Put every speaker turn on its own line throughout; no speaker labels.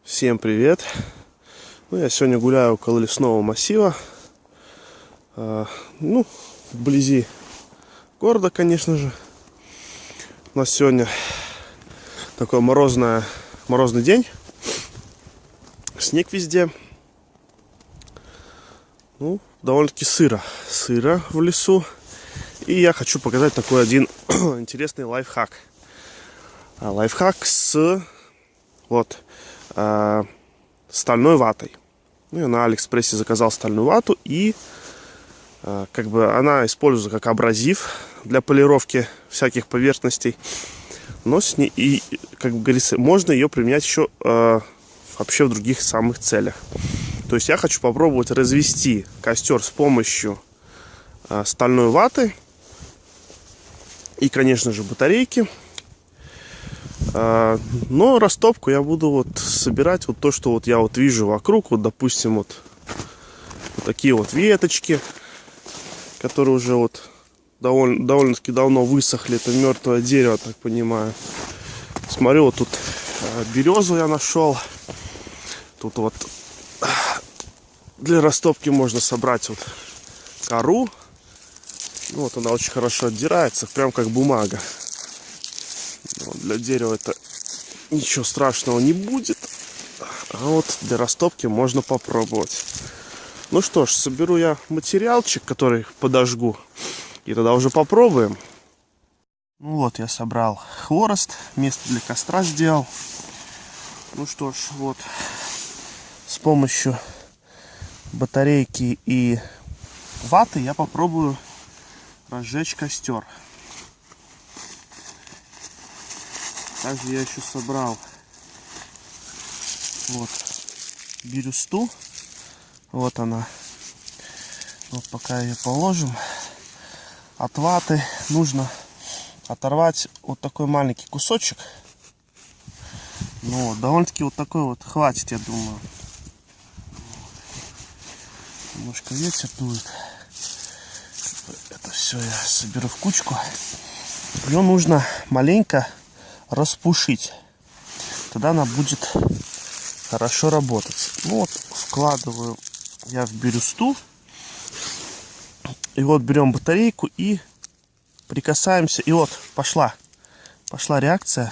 Всем привет! Я сегодня гуляю около лесного массива. Вблизи города, конечно же. У нас сегодня такой морозный день. Снег везде. Довольно-таки сыро в лесу. И я хочу показать такой один интересный лайфхак. Лайфхак с стальной ватой. Я на Алиэкспрессе заказал стальную вату, и она используется как абразив для полировки всяких поверхностей. Но с ней, и, как говорится, можно ее применять еще вообще в других самых целях. То есть я хочу попробовать развести костер с помощью стальной ваты и, конечно же, батарейки. Но растопку я буду собирать то, что я вижу вокруг. Допустим, вот такие веточки, которые уже довольно-таки давно высохли. Это мертвое дерево, так понимаю. Смотрю, тут березу я нашел. Тут для растопки можно собрать кору. Она очень хорошо отдирается, прям как бумага. Для дерева это ничего страшного не будет. А для растопки можно попробовать. Ну что ж, соберу я материалчик, который подожгу. И тогда уже попробуем. Я собрал хворост. Место для костра сделал. Ну что ж, с помощью батарейки и ваты я попробую разжечь костер. Также я еще собрал бирюсту. Вот она. Пока ее положим. От ваты нужно оторвать такой маленький кусочек. Довольно-таки такой хватит, я думаю. Немножко ветер дует. Это все я соберу в кучку. Ее нужно маленько распушить. Тогда она будет хорошо работать. Вкладываю я в бирюсту. И берем батарейку и прикасаемся. И пошла реакция.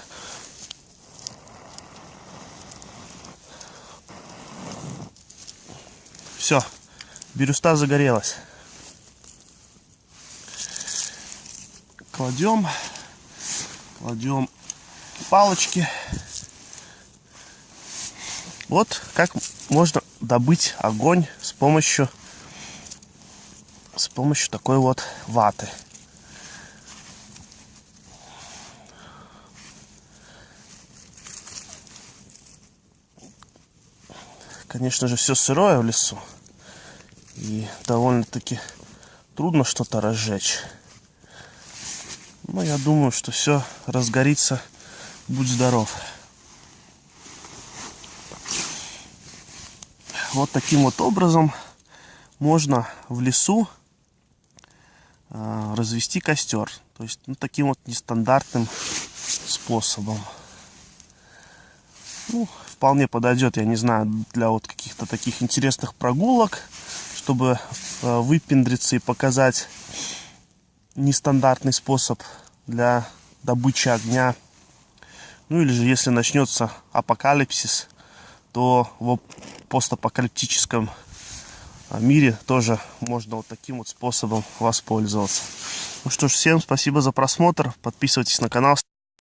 Все, бирюста загорелась. Кладем палочки. Как можно добыть огонь с помощью такой ваты. Конечно же, все сырое в лесу. И довольно-таки трудно что-то разжечь. Я думаю, что все разгорится. Будь здоров. Таким образом можно в лесу развести костер. То есть таким нестандартным способом. Вполне подойдет, я не знаю, для каких-то таких интересных прогулок, чтобы выпендриться и показать нестандартный способ для добычи огня. Или же, если начнется апокалипсис, то в постапокалиптическом мире тоже можно таким способом воспользоваться. Ну что ж, всем спасибо за просмотр. Подписывайтесь на канал.